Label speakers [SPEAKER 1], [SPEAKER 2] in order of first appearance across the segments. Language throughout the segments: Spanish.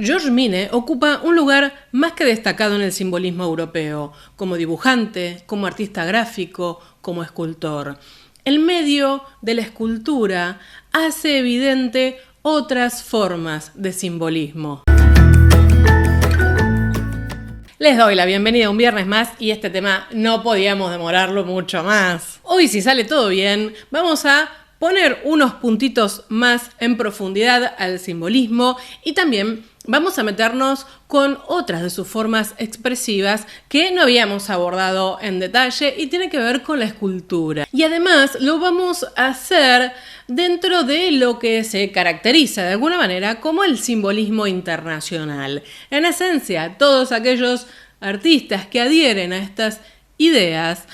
[SPEAKER 1] George Mine ocupa un lugar más que destacado en el simbolismo europeo, como dibujante, como artista gráfico, como escultor. El medio de la escultura hace evidente otras formas de simbolismo. Les doy la bienvenida un viernes más y este tema no podíamos demorarlo mucho más. Hoy, si sale todo bien, vamos a poner unos puntitos más en profundidad al simbolismo y también vamos a meternos con otras de sus formas expresivas que no habíamos abordado en detalle y tiene que ver con la escultura. Y además lo vamos a hacer dentro de lo que se caracteriza de alguna manera como el simbolismo internacional. En esencia, todos aquellos artistas que adhieren a estas ideas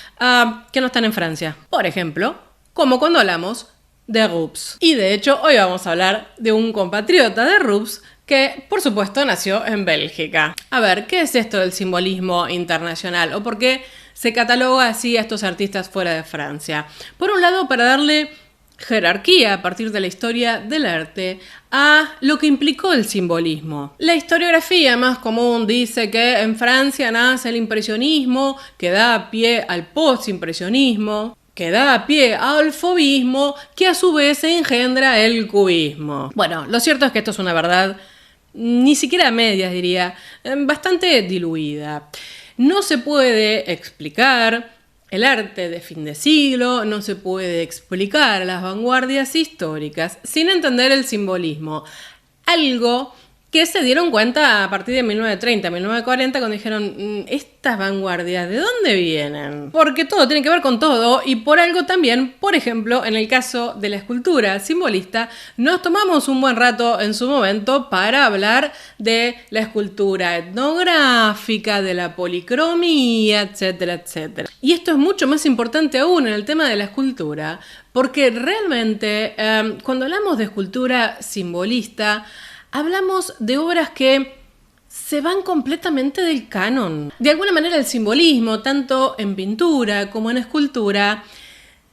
[SPEAKER 1] que no están en Francia. Por ejemplo, como cuando hablamos de Rubens. Y de hecho, hoy vamos a hablar de un compatriota de Rubens que, por supuesto, nació en Bélgica. A ver, ¿qué es esto del simbolismo internacional? ¿O por qué se cataloga así a estos artistas fuera de Francia? Por un lado, para darle jerarquía a partir de la historia del arte a lo que implicó el simbolismo. La historiografía más común dice que en Francia nace el impresionismo, que da pie al postimpresionismo, que da pie al fauvismo, que a su vez se engendra el cubismo. Bueno, lo cierto es que esto es una verdad ni siquiera a medias, diría, bastante diluida. No se puede explicar el arte de fin de siglo, no se puede explicar las vanguardias históricas sin entender el simbolismo. Algo que se dieron cuenta a partir de 1930, 1940, cuando dijeron, estas vanguardias, ¿de dónde vienen? Porque todo tiene que ver con todo y por algo también, por ejemplo, en el caso de la escultura simbolista, nos tomamos un buen rato en su momento para hablar de la escultura etnográfica, de la policromía, etcétera, etcétera. Y esto es mucho más importante aún en el tema de la escultura, porque realmente cuando hablamos de escultura simbolista, hablamos de obras que se van completamente del canon. De alguna manera el simbolismo, tanto en pintura como en escultura,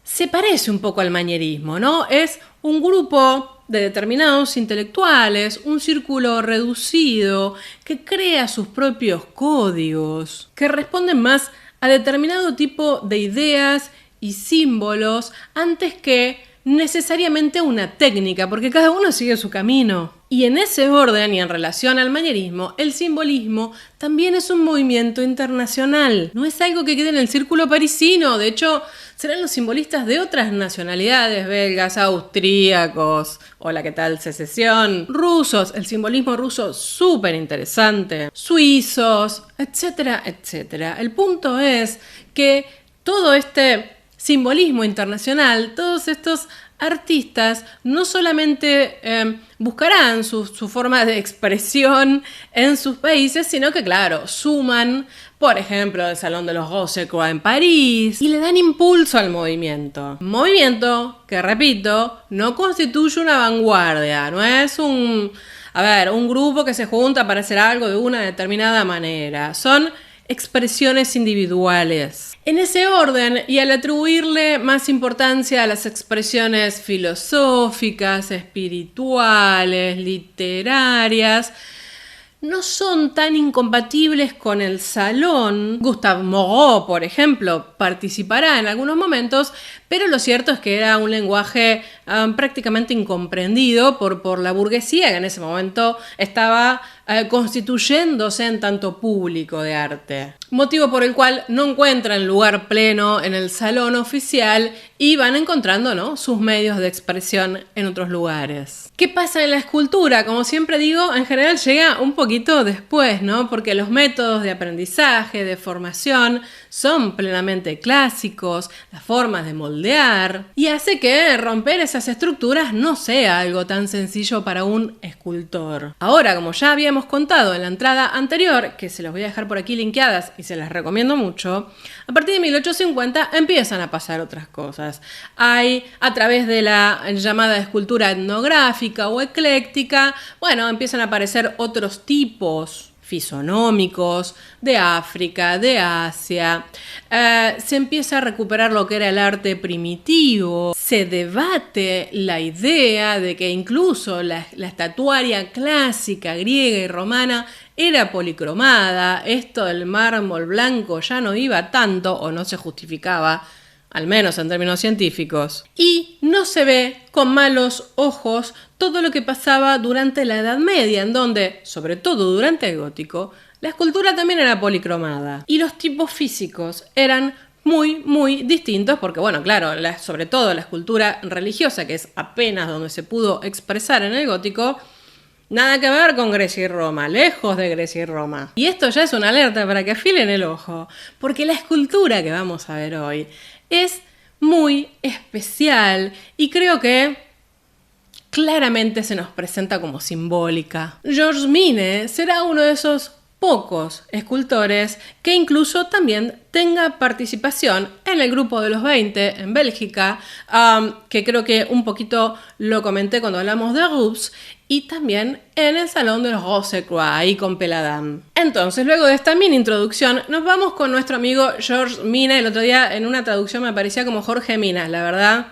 [SPEAKER 1] se parece un poco al manierismo, ¿no? Es un grupo de determinados intelectuales, un círculo reducido que crea sus propios códigos, que responden más a determinado tipo de ideas y símbolos antes que necesariamente una técnica, porque cada uno sigue su camino. Y en ese orden y en relación al manierismo, el simbolismo también es un movimiento internacional. No es algo que quede en el círculo parisino. De hecho, serán los simbolistas de otras nacionalidades, belgas, austríacos, hola, ¿qué tal? Secesión, rusos, el simbolismo ruso súper interesante, suizos, etcétera, etcétera. El punto es que todo este simbolismo internacional, todos estos artistas no solamente buscarán su forma de expresión en sus países, sino que, claro, suman, por ejemplo, el Salón de los Rosecois en París y le dan impulso al movimiento. Movimiento que, repito, no constituye una vanguardia, no es un grupo que se junta para hacer algo de una determinada manera. Son expresiones individuales. En ese orden, y al atribuirle más importancia a las expresiones filosóficas, espirituales, literarias, no son tan incompatibles con el salón. Gustave Moreau, por ejemplo, participará en algunos momentos, pero lo cierto es que era un lenguaje prácticamente incomprendido por la burguesía, que en ese momento estaba constituyéndose en tanto público de arte. Motivo por el cual no encuentran lugar pleno en el salón oficial y van encontrando, ¿no?, sus medios de expresión en otros lugares. ¿Qué pasa en la escultura? Como siempre digo, en general llega un poquito después, ¿no? Porque los métodos de aprendizaje, de formación, son plenamente clásicos, las formas de moldear, y hace que romper esas estructuras no sea algo tan sencillo para un escultor. Ahora, como ya habíamos contado en la entrada anterior, que se los voy a dejar por aquí linkeadas y se las recomiendo mucho, a partir de 1850 empiezan a pasar otras cosas. Hay, a través de la llamada escultura etnográfica o ecléctica, empiezan a aparecer otros tipos fisonómicos de África, de Asia. Se empieza a recuperar lo que era el arte primitivo. Se debate la idea de que incluso la estatuaria clásica griega y romana era policromada. Esto del mármol blanco ya no iba tanto o no se justificaba, al menos en términos científicos. Y no se ve con malos ojos todo lo que pasaba durante la Edad Media, en donde, sobre todo durante el gótico, la escultura también era policromada. Y los tipos físicos eran muy, muy distintos, porque bueno, claro, sobre todo la escultura religiosa, que es apenas donde se pudo expresar en el gótico, nada que ver con Grecia y Roma, lejos de Grecia y Roma. Y esto ya es una alerta para que afilen el ojo, porque la escultura que vamos a ver hoy es muy especial y creo que claramente se nos presenta como simbólica. Georges Mine será uno de esos pocos escultores que incluso también tenga participación en el grupo de los 20 en Bélgica, que creo que un poquito lo comenté cuando hablamos de Rubens, y también en el Salón de los Rose-Croix, ahí con Peladam. Entonces, luego de esta mini introducción, nos vamos con nuestro amigo Georges Mine. El otro día en una traducción me aparecía como Jorge Minas, la verdad,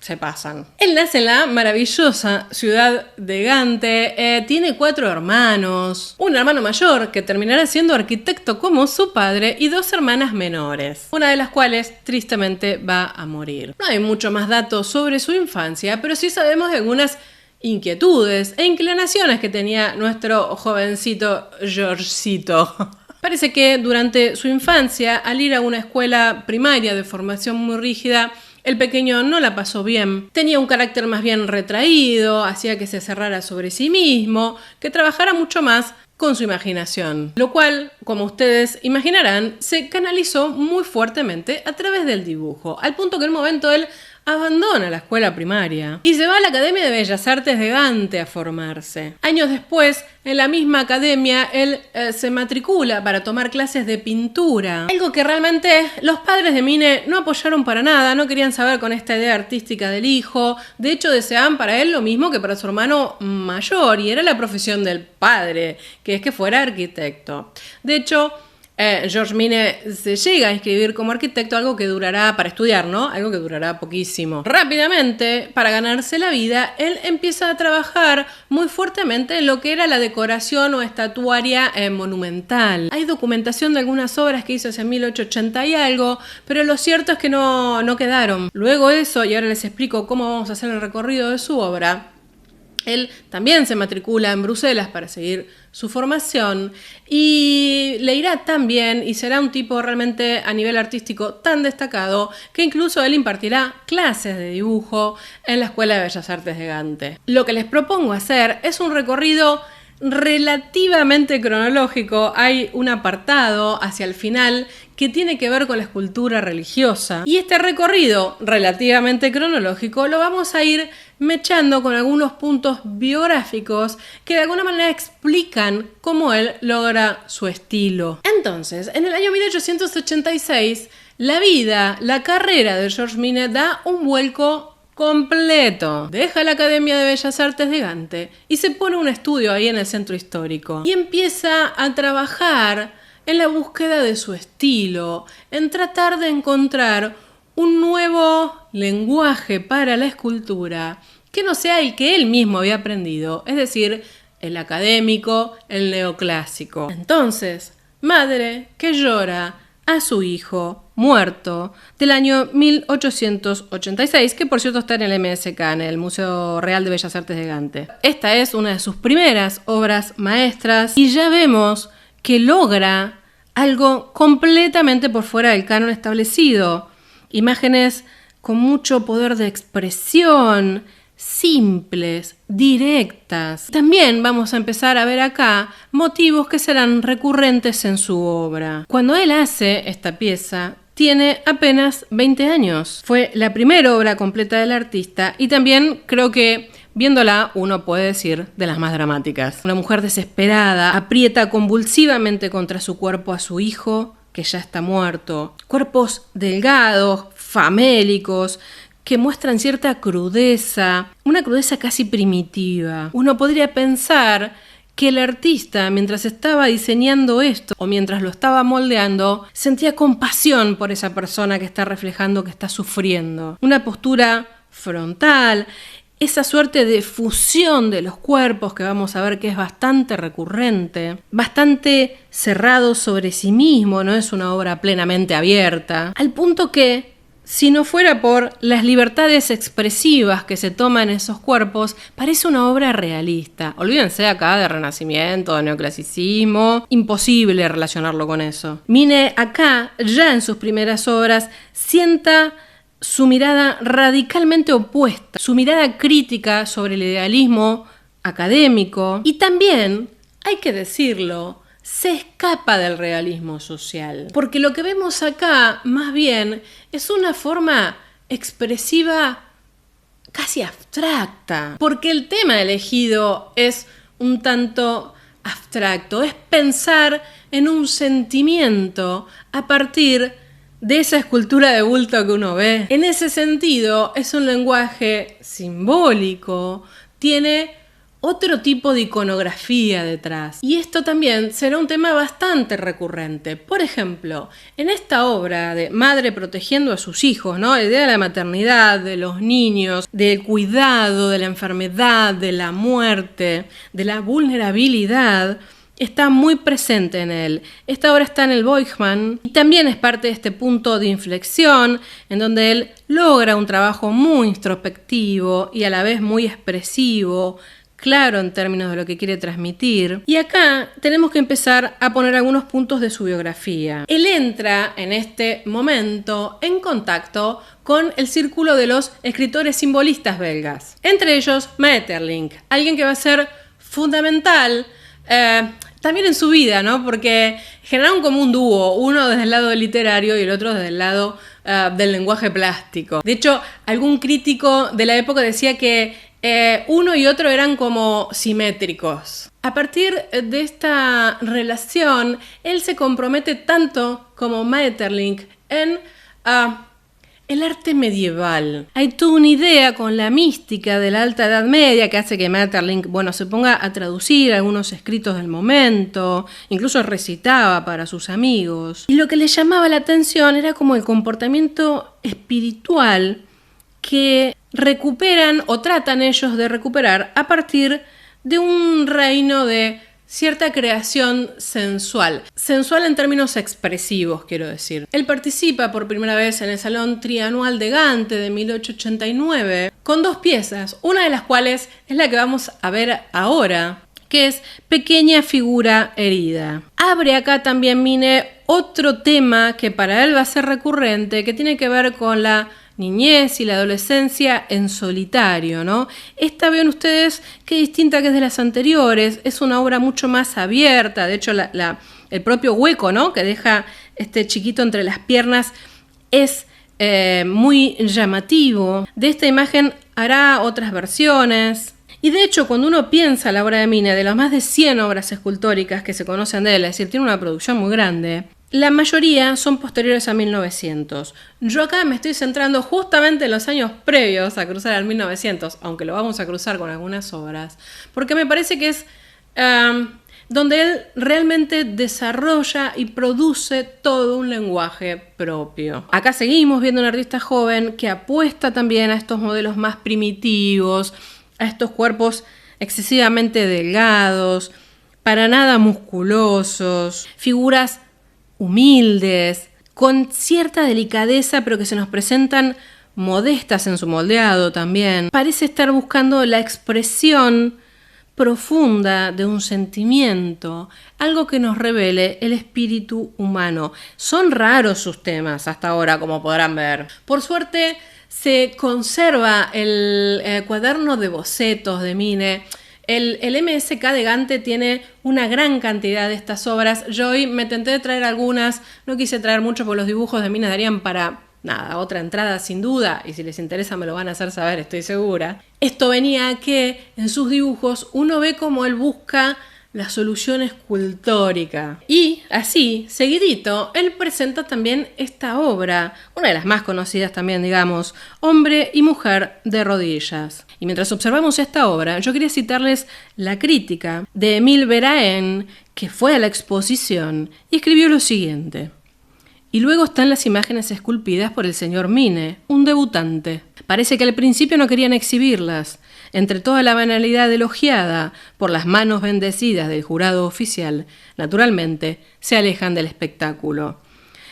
[SPEAKER 1] se pasan. Él nace en la maravillosa ciudad de Gante, tiene 4 hermanos, un hermano mayor que terminará siendo arquitecto como su padre y 2 hermanas menores, una de las cuales tristemente va a morir. No hay mucho más datos sobre su infancia, pero sí sabemos de algunas inquietudes e inclinaciones que tenía nuestro jovencito Georgecito. Parece que durante su infancia, al ir a una escuela primaria de formación muy rígida, el pequeño no la pasó bien. Tenía un carácter más bien retraído, hacía que se cerrara sobre sí mismo, que trabajara mucho más con su imaginación. Lo cual, como ustedes imaginarán, se canalizó muy fuertemente a través del dibujo, al punto que en un momento él abandona la escuela primaria y se va a la Academia de Bellas Artes de Gante a formarse. Años después, en la misma academia, él se matricula para tomar clases de pintura. Algo que realmente los padres de Mine no apoyaron para nada, no querían saber con esta idea artística del hijo. De hecho, deseaban para él lo mismo que para su hermano mayor, y era la profesión del padre, que es que fuera arquitecto. De hecho, Georges Mine se llega a inscribir como arquitecto, algo que durará, para estudiar, ¿no? Algo que durará poquísimo. Rápidamente, para ganarse la vida, él empieza a trabajar muy fuertemente en lo que era la decoración o estatuaria monumental. Hay documentación de algunas obras que hizo hacia 1880 y algo, pero lo cierto es que no quedaron. Luego de eso, y ahora les explico cómo vamos a hacer el recorrido de su obra, él también se matricula en Bruselas para seguir su formación y le irá tan bien y será un tipo realmente a nivel artístico tan destacado que incluso él impartirá clases de dibujo en la Escuela de Bellas Artes de Gante. Lo que les propongo hacer es un recorrido relativamente cronológico. Hay un apartado hacia el final que tiene que ver con la escultura religiosa, y este recorrido relativamente cronológico lo vamos a ir mechando con algunos puntos biográficos que de alguna manera explican cómo él logra su estilo. Entonces, en el año 1886, la carrera de Georges Mine da un vuelco completo. Deja la Academia de Bellas Artes de Gante y se pone un estudio ahí en el centro histórico y empieza a trabajar en la búsqueda de su estilo, en tratar de encontrar un nuevo lenguaje para la escultura que no sea el que él mismo había aprendido, es decir, el académico, el neoclásico. Entonces, madre que llora a su hijo muerto del año 1886, que por cierto está en el MSK, en el Museo Real de Bellas Artes de Gante. Esta es una de sus primeras obras maestras y ya vemos que logra algo completamente por fuera del canon establecido. Imágenes con mucho poder de expresión, simples, directas. También vamos a empezar a ver acá motivos que serán recurrentes en su obra. Cuando él hace esta pieza, tiene apenas 20 años. Fue la primera obra completa del artista y también creo que viéndola uno puede decir de las más dramáticas. Una mujer desesperada aprieta convulsivamente contra su cuerpo a su hijo, que ya está muerto. Cuerpos delgados, famélicos, que muestran cierta crudeza, una crudeza casi primitiva. Uno podría pensar que el artista, mientras estaba diseñando esto o mientras lo estaba moldeando, sentía compasión por esa persona que está reflejando que está sufriendo. Una postura frontal, esa suerte de fusión de los cuerpos que vamos a ver que es bastante recurrente, bastante cerrado sobre sí mismo, no es una obra plenamente abierta, al punto que, si no fuera por las libertades expresivas que se toman en esos cuerpos, parece una obra realista. Olvídense acá de Renacimiento, de neoclasicismo, imposible relacionarlo con eso. Mine acá, ya en sus primeras obras, sienta su mirada radicalmente opuesta, su mirada crítica sobre el idealismo académico y también, hay que decirlo, se escapa del realismo social. Porque lo que vemos acá, más bien, es una forma expresiva casi abstracta. Porque el tema elegido es un tanto abstracto, es pensar en un sentimiento a partir de esa escultura de bulto que uno ve. En ese sentido, es un lenguaje simbólico, tiene otro tipo de iconografía detrás. Y esto también será un tema bastante recurrente. Por ejemplo, en esta obra de Madre protegiendo a sus hijos, ¿no? La idea de la maternidad, de los niños, del cuidado, de la enfermedad, de la muerte, de la vulnerabilidad, está muy presente en él. Esta obra está en el Beuysman y también es parte de este punto de inflexión en donde él logra un trabajo muy introspectivo y a la vez muy expresivo, claro en términos de lo que quiere transmitir. Y acá tenemos que empezar a poner algunos puntos de su biografía. Él entra en este momento en contacto con el círculo de los escritores simbolistas belgas, entre ellos Maeterlinck, alguien que va a ser fundamental también en su vida, ¿no? Porque generaron como un dúo, uno desde el lado literario y el otro desde el lado del lenguaje plástico. De hecho, algún crítico de la época decía que uno y otro eran como simétricos. A partir de esta relación, él se compromete tanto como Maeterlinck en el arte medieval. Hay toda una idea con la mística de la Alta Edad Media que hace que Maeterlinck, se ponga a traducir algunos escritos del momento, incluso recitaba para sus amigos. Y lo que le llamaba la atención era como el comportamiento espiritual que recuperan o tratan ellos de recuperar a partir de un reino de cierta creación sensual. Sensual en términos expresivos, quiero decir. Él participa por primera vez en el Salón Trianual de Gante de 1889 con 2 piezas, una de las cuales es la que vamos a ver ahora, que es Pequeña figura herida. Abre acá también Mine otro tema que para él va a ser recurrente, que tiene que ver con la niñez y la adolescencia en solitario, ¿no? Esta ven ustedes qué distinta que es de las anteriores, es una obra mucho más abierta, de hecho el propio hueco, ¿no? Que deja este chiquito entre las piernas es muy llamativo. De esta imagen hará otras versiones. Y de hecho, cuando uno piensa la obra de Mine, de las más de 100 obras escultóricas que se conocen de él, es decir, tiene una producción muy grande, la mayoría son posteriores a 1900. Yo acá me estoy centrando justamente en los años previos a cruzar al 1900, aunque lo vamos a cruzar con algunas obras, porque me parece que es donde él realmente desarrolla y produce todo un lenguaje propio. Acá seguimos viendo un artista joven que apuesta también a estos modelos más primitivos, a estos cuerpos excesivamente delgados, para nada musculosos, figuras humildes, con cierta delicadeza, pero que se nos presentan modestas en su moldeado también. Parece estar buscando la expresión profunda de un sentimiento, algo que nos revele el espíritu humano. Son raros sus temas hasta ahora, como podrán ver. Por suerte, se conserva el cuaderno de bocetos de Mine. El MSK de Gante tiene una gran cantidad de estas obras. Yo hoy me tenté de traer algunas, no quise traer mucho porque los dibujos de Mine darían para otra entrada sin duda, y si les interesa me lo van a hacer saber, estoy segura. Esto venía a que en sus dibujos uno ve cómo él busca la solución escultórica. Y así, seguidito, él presenta también esta obra, una de las más conocidas también, digamos, Hombre y Mujer de Rodillas. Y mientras observamos esta obra, yo quería citarles la crítica de Émile Berain, que fue a la exposición y escribió lo siguiente. Y luego están las imágenes esculpidas por el señor Mine, un debutante. Parece que al principio no querían exhibirlas. Entre toda la banalidad elogiada por las manos bendecidas del jurado oficial, naturalmente se alejan del espectáculo.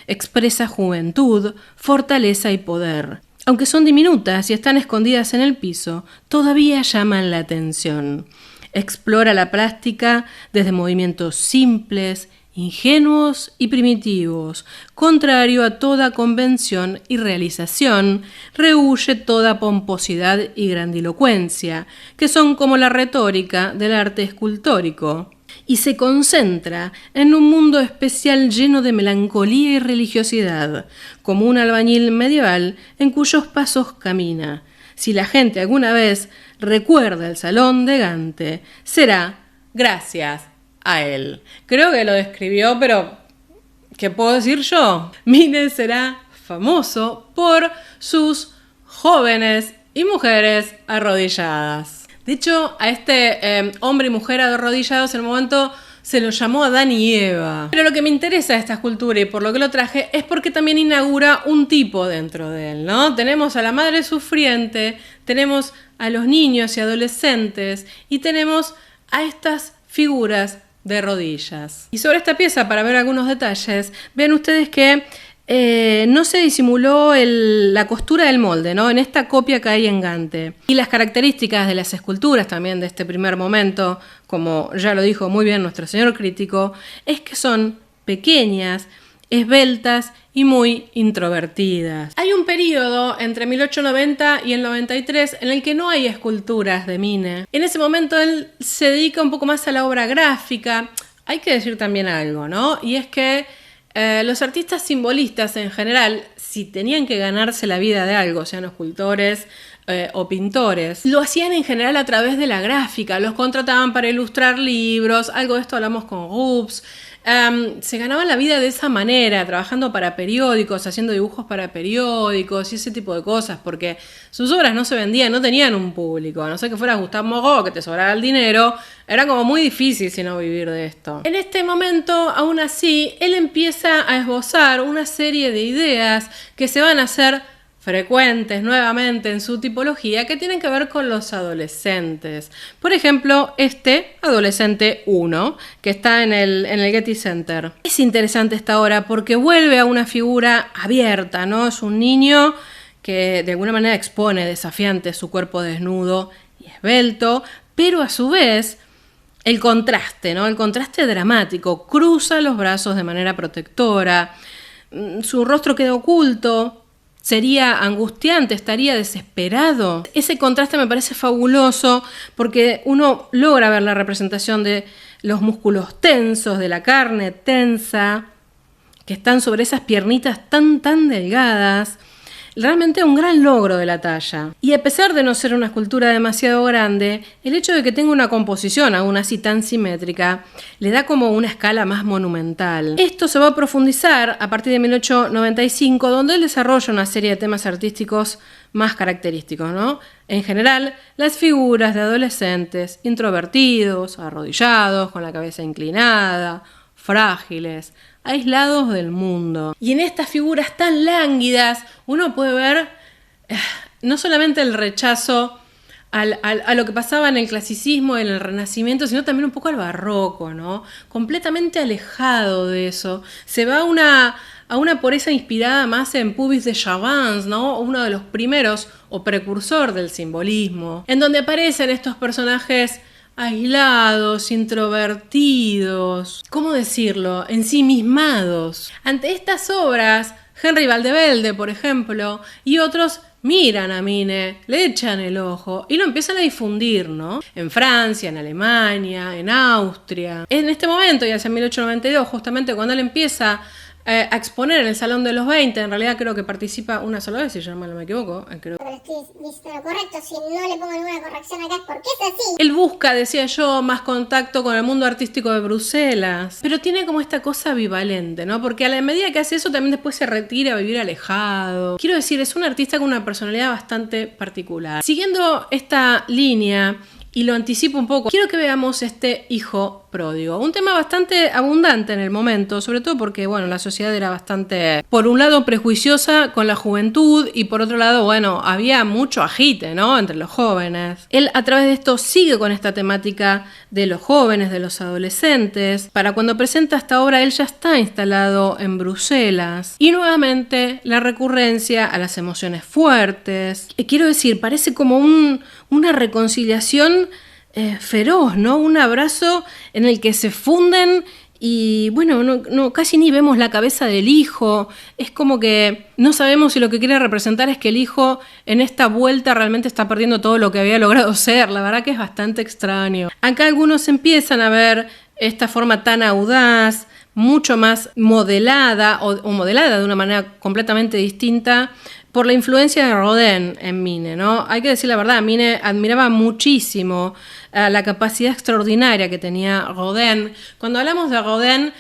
[SPEAKER 1] Expresa juventud, fortaleza y poder. Aunque son diminutas y están escondidas en el piso, todavía llaman la atención. Explora la plástica desde movimientos simples, ingenuos y primitivos, contrario a toda convención y realización, rehúye toda pomposidad y grandilocuencia, que son como la retórica del arte escultórico, y se concentra en un mundo especial lleno de melancolía y religiosidad, como un albañil medieval en cuyos pasos camina. Si la gente alguna vez recuerda el Salón de Gante, será gracias a él. Creo que lo describió, pero ¿qué puedo decir yo? Mine será famoso por sus jóvenes y mujeres arrodilladas. De hecho, a este hombre y mujer arrodillados en el momento se lo llamó Adán y Eva. Pero lo que me interesa de esta escultura y por lo que lo traje es porque también inaugura un tipo dentro de él, ¿no? Tenemos a la madre sufriente, tenemos a los niños y adolescentes y tenemos a estas figuras de rodillas. Y sobre esta pieza, para ver algunos detalles, vean ustedes que no se disimuló la costura del molde, ¿no? En esta copia que hay en Gante. Y las características de las esculturas también de este primer momento, como ya lo dijo muy bien nuestro señor crítico, es que son pequeñas, esbeltas y muy introvertidas. Hay un periodo entre 1890 y el 93 en el que no hay esculturas de Mine. En ese momento él se dedica un poco más a la obra gráfica. Hay que decir también algo, ¿no? Y es que los artistas simbolistas en general, si tenían que ganarse la vida de algo, sean escultores o pintores, lo hacían en general a través de la gráfica. Los contrataban para ilustrar libros, algo de esto hablamos con Rubbs. Se ganaban la vida de esa manera, trabajando para periódicos, haciendo dibujos para periódicos y ese tipo de cosas, porque sus obras no se vendían, no tenían un público, a no ser que fueras Gustave Moreau, que te sobrara el dinero, era como muy difícil si no vivir de esto. En este momento, aún así, él empieza a esbozar una serie de ideas que se van a hacer frecuentes nuevamente en su tipología que tienen que ver con los adolescentes. Por ejemplo, este adolescente 1 que está en el Getty Center. Es interesante esta obra porque vuelve a una figura abierta, ¿no? Es un niño que de alguna manera expone desafiante su cuerpo desnudo y esbelto, pero a su vez el contraste, ¿no? El contraste dramático, cruza los brazos de manera protectora, su rostro queda oculto, sería angustiante, estaría desesperado. Ese contraste me parece fabuloso porque uno logra ver la representación de los músculos tensos, de la carne tensa, que están sobre esas piernitas tan delgadas. Realmente un gran logro de la talla. Y a pesar de no ser una escultura demasiado grande, el hecho de que tenga una composición aún así tan simétrica le da como una escala más monumental. Esto se va a profundizar a partir de 1895, donde él desarrolla una serie de temas artísticos más característicos, ¿no? En general, las figuras de adolescentes introvertidos, arrodillados, con la cabeza inclinada, frágiles, aislados del mundo. Y en estas figuras tan lánguidas uno puede ver no solamente el rechazo a lo que pasaba en el clasicismo, en el Renacimiento, sino también un poco al barroco, ¿no? Completamente alejado de eso. Se va a una pureza inspirada más en Puvis de Chavannes, ¿no? Uno de los primeros o precursor del simbolismo, en donde aparecen estos personajes aislados, introvertidos, ¿cómo decirlo? Ensimismados. Ante estas obras, Henry Valdevelde, por ejemplo, y otros miran a Mine, le echan el ojo y lo empiezan a difundir, ¿no? En Francia, en Alemania, en Austria. En este momento, ya hacia 1892, justamente cuando él empieza a exponer en el Salón de los 20. En realidad creo que participa una sola vez, si yo no me equivoco. Creo.
[SPEAKER 2] Pero estoy diciendo lo correcto, si no le pongo ninguna corrección acá es porque es así.
[SPEAKER 1] Él busca, decía yo, más contacto con el mundo artístico de Bruselas. Pero tiene como esta cosa ambivalente, ¿no? Porque a la medida que hace eso también después se retira a vivir alejado. Quiero decir, es un artista con una personalidad bastante particular. Siguiendo esta línea, y lo anticipo un poco, quiero que veamos este hijo pródigo. Un tema bastante abundante en el momento, sobre todo porque, bueno, la sociedad era bastante, por un lado, prejuiciosa con la juventud y por otro lado, bueno, había mucho agite, ¿no?, entre los jóvenes. Él, a través de esto, sigue con esta temática de los jóvenes, de los adolescentes. Para cuando presenta esta obra, él ya está instalado en Bruselas. Y nuevamente, la recurrencia a las emociones fuertes. Quiero decir, parece como una reconciliación feroz, ¿no? Un abrazo en el que se funden y, bueno, no casi ni vemos la cabeza del hijo. Es como que no sabemos si lo que quiere representar es que el hijo en esta vuelta realmente está perdiendo todo lo que había logrado ser. La verdad que es bastante extraño. Acá algunos empiezan a ver esta forma tan audaz, mucho más modelada o modelada de una manera completamente distinta por la influencia de Rodin en Mine, ¿no? Hay que decir la verdad, Mine admiraba muchísimo la capacidad extraordinaria que tenía Rodin. Cuando hablamos de Rodin,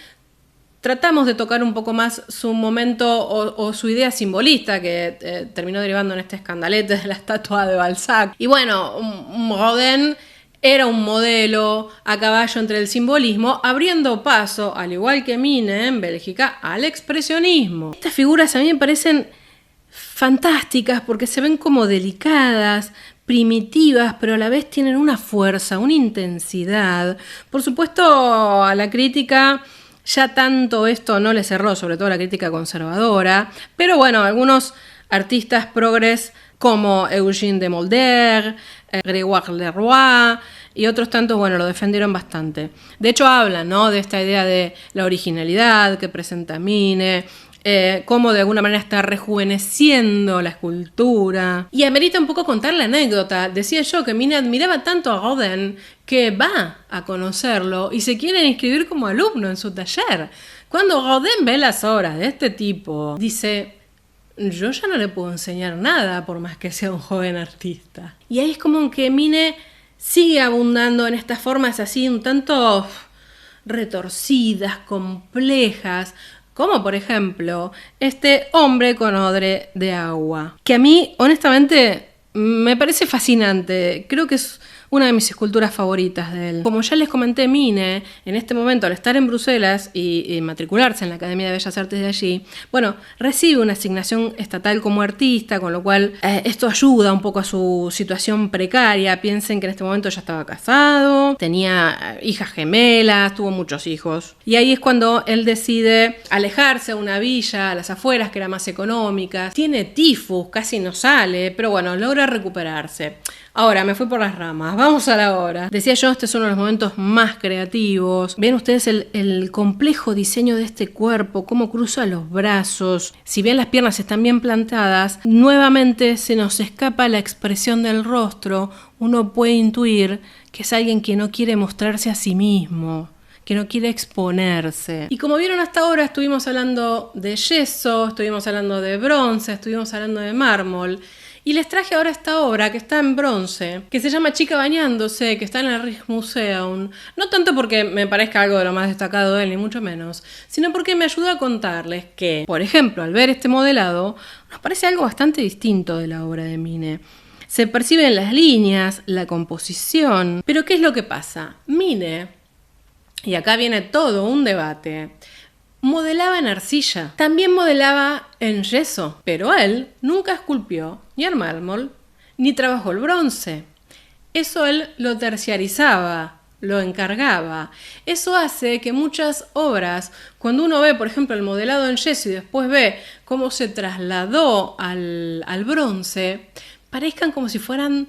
[SPEAKER 1] tratamos de tocar un poco más su momento o su idea simbolista, que terminó derivando en este escandalete de la estatua de Balzac. Y bueno, Rodin era un modelo a caballo entre el simbolismo, abriendo paso, al igual que Mine en Bélgica, al expresionismo. Estas figuras a mí me parecen fantásticas porque se ven como delicadas, primitivas, pero a la vez tienen una fuerza, una intensidad. Por supuesto, a la crítica ya tanto esto no le cerró, sobre todo a la crítica conservadora, pero bueno, algunos artistas progres como Eugène de Mulder, Grégoire Leroy y otros tantos, bueno, lo defendieron bastante. De hecho, hablan, ¿no?, de esta idea de la originalidad que presenta Mine, cómo de alguna manera está rejuveneciendo la escultura. Y amerita un poco contar la anécdota. Decía yo que Mine admiraba tanto a Rodin que va a conocerlo y se quiere inscribir como alumno en su taller. Cuando Rodin ve las obras de este tipo, dice: yo ya no le puedo enseñar nada por más que sea un joven artista. Y ahí es como que Mine sigue abundando en estas formas así un tanto retorcidas, complejas, como por ejemplo este hombre con odre de agua, que a mí honestamente me parece fascinante. Creo que es una de mis esculturas favoritas de él. Como ya les comenté, Mine, en este momento, al estar en Bruselas y matricularse en la Academia de Bellas Artes de allí, bueno, recibe una asignación estatal como artista, con lo cual esto ayuda un poco a su situación precaria. Piensen que en este momento ya estaba casado, tenía hijas gemelas, tuvo muchos hijos. Y ahí es cuando él decide alejarse a una villa, a las afueras, que era más económica. Tiene tifus, casi no sale, pero bueno, logra recuperarse. Ahora, me fui por las ramas, vamos a la hora. Decía yo, este es uno de los momentos más creativos. Ven ustedes el complejo diseño de este cuerpo, cómo cruza los brazos. Si bien las piernas están bien plantadas, nuevamente se nos escapa la expresión del rostro. Uno puede intuir que es alguien que no quiere mostrarse a sí mismo, que no quiere exponerse. Y como vieron hasta ahora, estuvimos hablando de yeso, estuvimos hablando de bronce, estuvimos hablando de mármol. Y les traje ahora esta obra que está en bronce, que se llama Chica bañándose, que está en el Rijksmuseum. No tanto porque me parezca algo de lo más destacado de él, ni mucho menos, sino porque me ayuda a contarles que, por ejemplo, al ver este modelado, nos parece algo bastante distinto de la obra de Mine. Se perciben las líneas, la composición. Pero ¿qué es lo que pasa? Mine, y acá viene todo un debate, modelaba en arcilla, también modelaba en yeso, pero él nunca esculpió ni el mármol, ni trabajó el bronce. Eso él lo terciarizaba, lo encargaba. Eso hace que muchas obras, cuando uno ve, por ejemplo, el modelado en yeso y después ve cómo se trasladó al bronce, parezcan como si fueran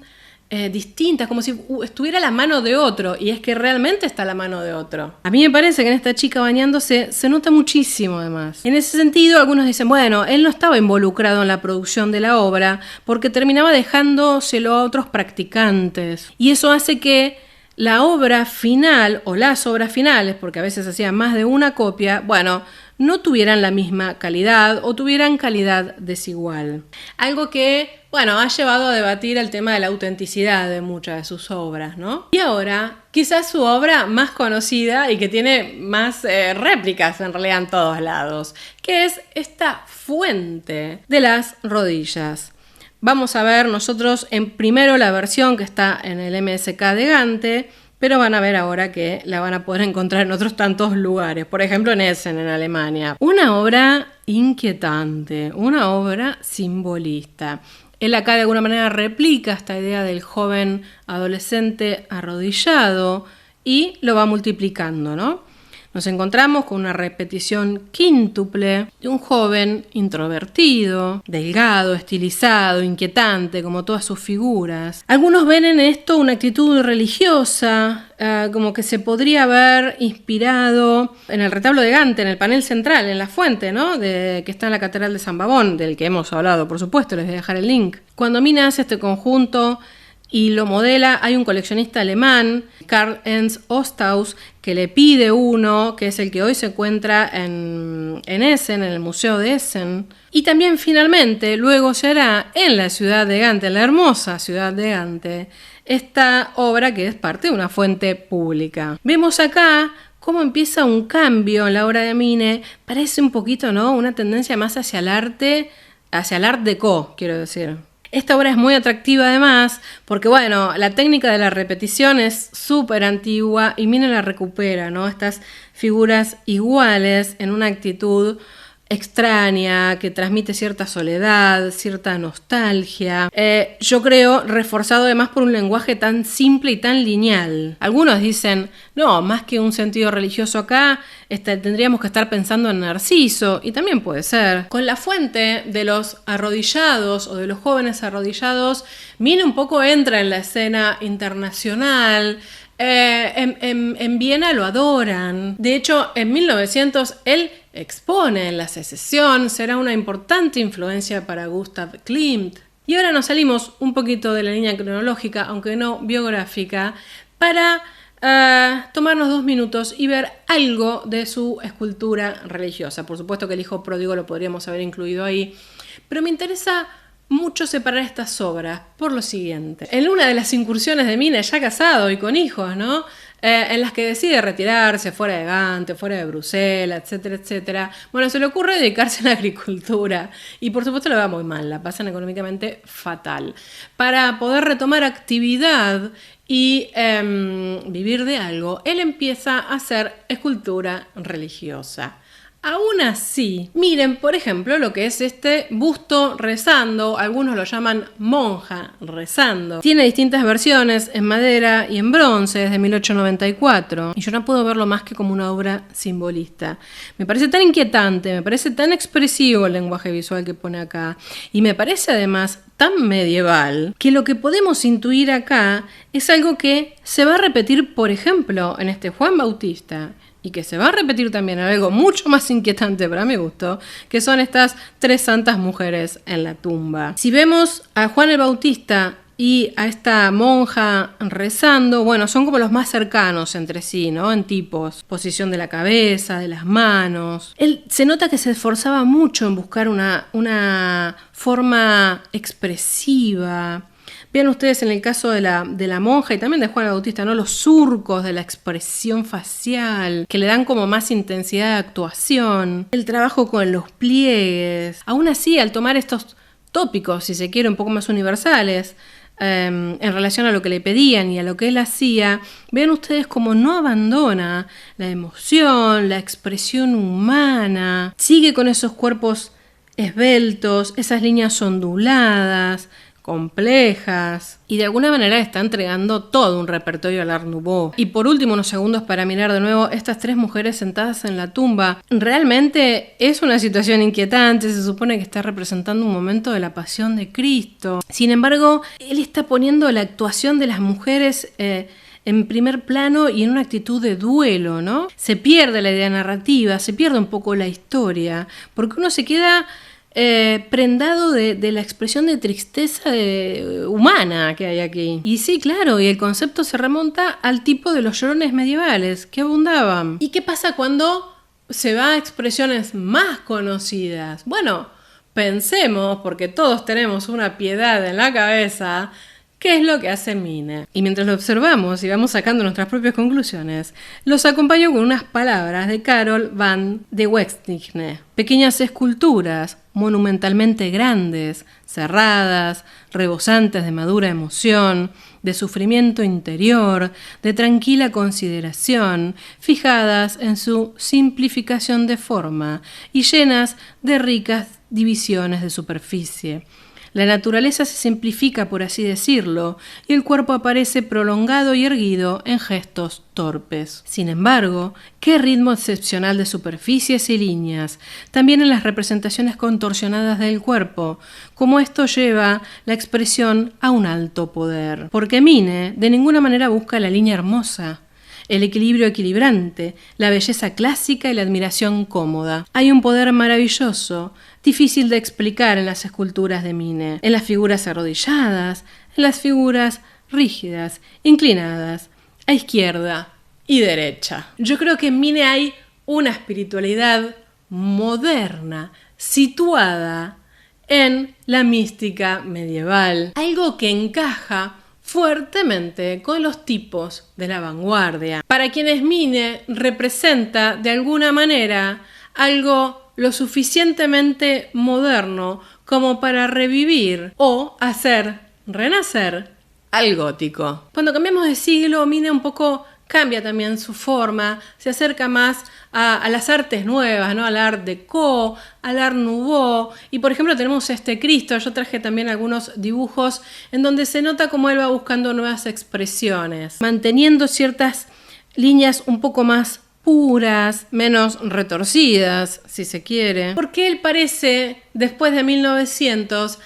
[SPEAKER 1] distintas, como si estuviera la mano de otro, y es que realmente está la mano de otro. A mí me parece que en esta chica bañándose se nota muchísimo además. En ese sentido, algunos dicen, bueno, él no estaba involucrado en la producción de la obra porque terminaba dejándoselo a otros practicantes, y eso hace que la obra final o las obras finales, porque a veces hacían más de una copia, bueno, no tuvieran la misma calidad o tuvieran calidad desigual. Algo que, bueno, ha llevado a debatir el tema de la autenticidad de muchas de sus obras, ¿no? Y ahora, quizás su obra más conocida y que tiene más réplicas en realidad en todos lados, que es esta fuente de las rodillas. Vamos a ver nosotros primero la versión que está en el MSK de Gante, pero van a ver ahora que la van a poder encontrar en otros tantos lugares, por ejemplo en Essen, en Alemania. Una obra inquietante, una obra simbolista. Él acá de alguna manera replica esta idea del joven adolescente arrodillado y lo va multiplicando, ¿no? Nos encontramos con una repetición quíntuple de un joven introvertido, delgado, estilizado, inquietante, como todas sus figuras. Algunos ven en esto una actitud religiosa, como que se podría haber inspirado en el retablo de Gante, en el panel central, en la fuente, ¿no? que está en la Catedral de San Bavón, del que hemos hablado, por supuesto, les voy a dejar el link. Cuando Mina hace este conjunto y lo modela, hay un coleccionista alemán, Karl Ernst Osthaus, que le pide uno, que es el que hoy se encuentra en Essen, en el Museo de Essen. Y también finalmente, luego se hará en la ciudad de Gante, en la hermosa ciudad de Gante, esta obra que es parte de una fuente pública. Vemos acá cómo empieza un cambio en la obra de Mine, parece un poquito, ¿no?, una tendencia más hacia el arte, hacia el art déco, quiero decir. Esta obra es muy atractiva además porque, bueno, la técnica de la repetición es súper antigua y Mine la recupera, ¿no? Estas figuras iguales en una actitud extraña, que transmite cierta soledad, cierta nostalgia. Yo creo reforzado además por un lenguaje tan simple y tan lineal. Algunos dicen, no, más que un sentido religioso acá, tendríamos que estar pensando en Narciso, y también puede ser. Con la fuente de los arrodillados o de los jóvenes arrodillados, Mine un poco entra en la escena internacional. En Viena lo adoran. De hecho, en 1900 él expone en La Secesión, será una importante influencia para Gustav Klimt. Y ahora nos salimos un poquito de la línea cronológica, aunque no biográfica, para tomarnos 2 minutos y ver algo de su escultura religiosa. Por supuesto que el hijo pródigo lo podríamos haber incluido ahí, pero me interesa mucho separar estas obras por lo siguiente. En una de las incursiones de Mine, ya casado y con hijos, ¿no?, en las que decide retirarse fuera de Gante, fuera de Bruselas, etcétera, etcétera, bueno, se le ocurre dedicarse a la agricultura y por supuesto lo va muy mal, la pasan económicamente fatal. Para poder retomar actividad y vivir de algo, él empieza a hacer escultura religiosa. Aún así, miren, por ejemplo, lo que es este busto rezando, algunos lo llaman monja rezando. Tiene distintas versiones en madera y en bronce, desde 1894, y yo no puedo verlo más que como una obra simbolista. Me parece tan inquietante, me parece tan expresivo el lenguaje visual que pone acá, y me parece además tan medieval, que lo que podemos intuir acá es algo que se va a repetir, por ejemplo, en este Juan Bautista, y que se va a repetir también en algo mucho más inquietante para mi gusto, que son estas 3 santas mujeres en la tumba. Si vemos a Juan el Bautista y a esta monja rezando, bueno, son como los más cercanos entre sí, ¿no?, en tipos, posición de la cabeza, de las manos. Él se nota que se esforzaba mucho en buscar una forma expresiva. Vean ustedes en el caso de la monja y también de Juan el Bautista, ¿no?, los surcos de la expresión facial que le dan como más intensidad de actuación, el trabajo con los pliegues. Aún así, al tomar estos tópicos, si se quiere, un poco más universales, en relación a lo que le pedían y a lo que él hacía, vean ustedes cómo no abandona la emoción, la expresión humana, sigue con esos cuerpos esbeltos, esas líneas onduladas, complejas, y de alguna manera está entregando todo un repertorio al Art Nouveau. Y por último, unos segundos para mirar de nuevo estas 3 mujeres sentadas en la tumba. Realmente es una situación inquietante, se supone que está representando un momento de la pasión de Cristo. Sin embargo, él está poniendo la actuación de las mujeres en primer plano y en una actitud de duelo, ¿no? Se pierde la idea narrativa, se pierde un poco la historia, porque uno se queda prendado de la expresión de tristeza humana que hay aquí. Y sí, claro, y el concepto se remonta al tipo de los llorones medievales que abundaban. ¿Y qué pasa cuando se va a expresiones más conocidas? Bueno, pensemos, porque todos tenemos una piedad en la cabeza, ¿qué es lo que hace Mine? Y mientras lo observamos y vamos sacando nuestras propias conclusiones, los acompaño con unas palabras de Carol van de Westnigne. Pequeñas esculturas, monumentalmente grandes, cerradas, rebosantes de madura emoción, de sufrimiento interior, de tranquila consideración, fijadas en su simplificación de forma y llenas de ricas divisiones de superficie. La naturaleza se simplifica, por así decirlo, y el cuerpo aparece prolongado y erguido en gestos torpes. Sin embargo, qué ritmo excepcional de superficies y líneas, también en las representaciones contorsionadas del cuerpo, como esto lleva la expresión a un alto poder. Porque Mine de ninguna manera busca la línea hermosa, el equilibrio equilibrante, la belleza clásica y la admiración cómoda. Hay un poder maravilloso, difícil de explicar en las esculturas de Mine, en las figuras arrodilladas, en las figuras rígidas, inclinadas, a izquierda y derecha. Yo creo que en Mine hay una espiritualidad moderna, situada en la mística medieval, algo que encaja fuertemente con los tipos de la vanguardia. Para quienes Mine representa de alguna manera algo lo suficientemente moderno como para revivir o hacer renacer al gótico. Cuando cambiamos de siglo, Mine un poco cambia también su forma, se acerca más a las artes nuevas, ¿no? Al Art Deco, al Art Nouveau. Y por ejemplo tenemos este Cristo, yo traje también algunos dibujos en donde se nota cómo él va buscando nuevas expresiones, manteniendo ciertas líneas un poco más puras, menos retorcidas, si se quiere. Porque él parece, después de 1900,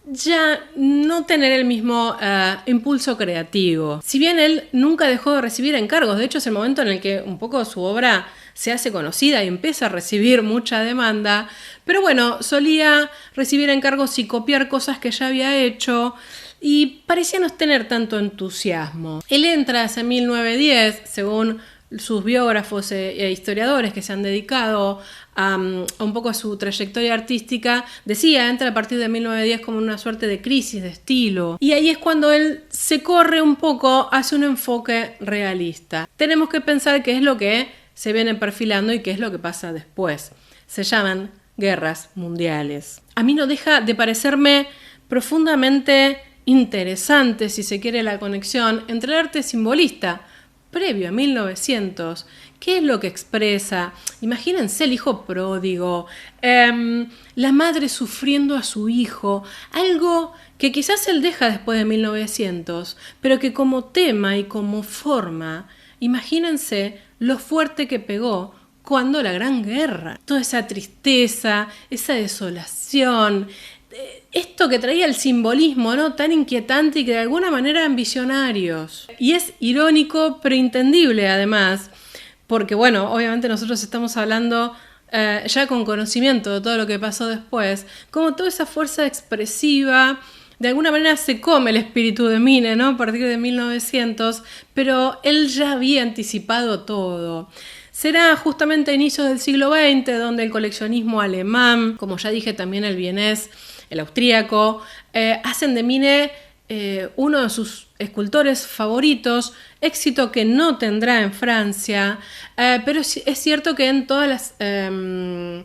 [SPEAKER 1] ya no tener el mismo impulso creativo. Si bien él nunca dejó de recibir encargos, de hecho es el momento en el que un poco su obra se hace conocida y empieza a recibir mucha demanda, pero bueno, solía recibir encargos y copiar cosas que ya había hecho y parecía no tener tanto entusiasmo. Él entra hacia 1910, según sus biógrafos e historiadores que se han dedicado a un poco a su trayectoria artística, decía, entra a partir de 1910 como una suerte de crisis de estilo. Y ahí es cuando él se corre un poco hacia un enfoque realista. Tenemos que pensar qué es lo que se viene perfilando y qué es lo que pasa después. Se llaman guerras mundiales. A mí no deja de parecerme profundamente interesante, si se quiere, la conexión entre el arte simbolista previo a 1900, ¿qué es lo que expresa? Imagínense el hijo pródigo, la madre sufriendo a su hijo, algo que quizás él deja después de 1900, pero que como tema y como forma, imagínense lo fuerte que pegó cuando la Gran Guerra. Toda esa tristeza, esa desolación, esto que traía el simbolismo, ¿no? Tan inquietante y que de alguna manera eran visionarios. Y es irónico, pero entendible además, porque bueno, obviamente nosotros estamos hablando ya con conocimiento de todo lo que pasó después, como toda esa fuerza expresiva de alguna manera se come el espíritu de Mine, ¿no? A partir de 1900, pero él ya había anticipado todo. Será justamente a inicios del siglo XX donde el coleccionismo alemán, como ya dije también el vienés, el austríaco, hacen de Mine uno de sus escultores favoritos, éxito que no tendrá en Francia, pero es cierto que en todas las... no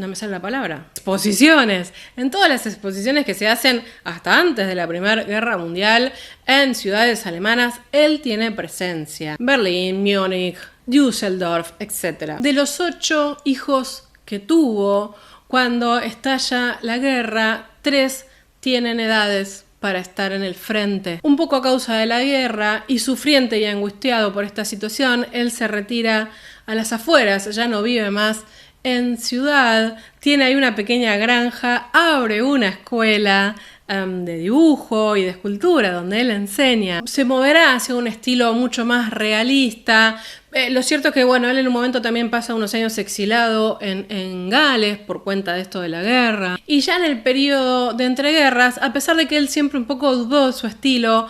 [SPEAKER 1] me sale la palabra, exposiciones. En todas las exposiciones que se hacen hasta antes de la Primera Guerra Mundial en ciudades alemanas, él tiene presencia. Berlín, Múnich, Düsseldorf, etc. De los 8 hijos que tuvo, cuando estalla la guerra, 3 tienen edades para estar en el frente. Un poco a causa de la guerra y sufriente y angustiado por esta situación, él se retira a las afueras, ya no vive más en ciudad, tiene ahí una pequeña granja, abre una escuela de dibujo y de escultura donde él enseña. Se moverá hacia un estilo mucho más realista, Lo cierto es que, bueno, él en un momento también pasa unos años exilado en Gales por cuenta de esto de la guerra. Y ya en el periodo de entreguerras, a pesar de que él siempre un poco dudó de su estilo,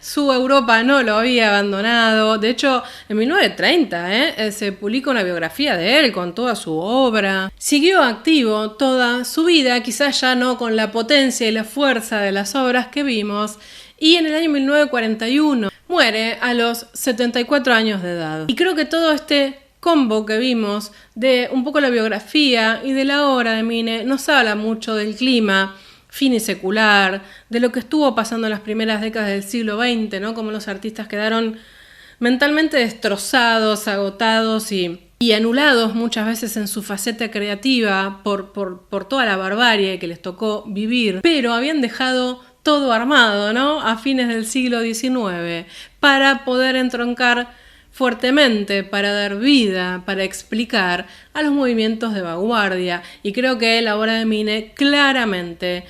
[SPEAKER 1] su Europa no lo había abandonado. De hecho, en 1930 se publica una biografía de él con toda su obra. Siguió activo toda su vida, quizás ya no con la potencia y la fuerza de las obras que vimos. Y en el año 1941 muere a los 74 años de edad. Y creo que todo este combo que vimos de un poco la biografía y de la obra de Mine nos habla mucho del clima finisecular, de lo que estuvo pasando en las primeras décadas del siglo XX, ¿no? Como los artistas quedaron mentalmente destrozados, agotados y anulados muchas veces en su faceta creativa por toda la barbarie que les tocó vivir, pero habían dejado todo armado, ¿no? A fines del siglo XIX, para poder entroncar fuertemente, para dar vida, para explicar a los movimientos de vanguardia. Y creo que la obra de Mine claramente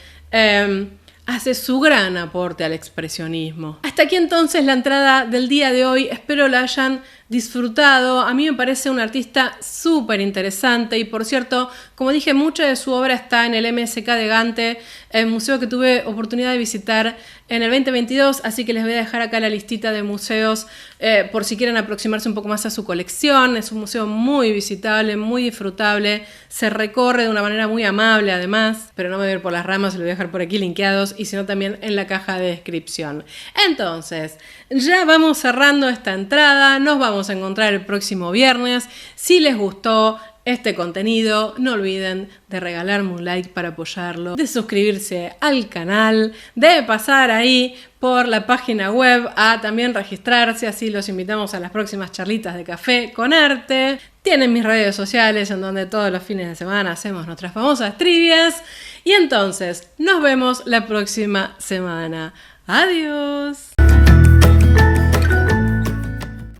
[SPEAKER 1] hace su gran aporte al expresionismo. Hasta aquí entonces la entrada del día de hoy. Espero la hayan disfrutado. A mí me parece un artista súper interesante y, por cierto, como dije, mucha de su obra está en el MSK de Gante, el museo que tuve oportunidad de visitar en el 2022, así que les voy a dejar acá la listita de museos por si quieren aproximarse un poco más a su colección. Es un museo muy visitable, muy disfrutable, se recorre de una manera muy amable además, pero no me voy a ir por las ramas, se lo voy a dejar por aquí linkeados y si no también en la caja de descripción. Entonces, ya vamos cerrando esta entrada, nos vamos a encontrar el próximo viernes. Si les gustó este contenido, no olviden de regalarme un like para apoyarlo, de suscribirse al canal, de pasar ahí por la página web a también registrarse, así los invitamos a las próximas charlitas de café con arte. Tienen mis redes sociales en donde todos los fines de semana hacemos nuestras famosas trivias y entonces nos vemos la próxima semana. Adiós.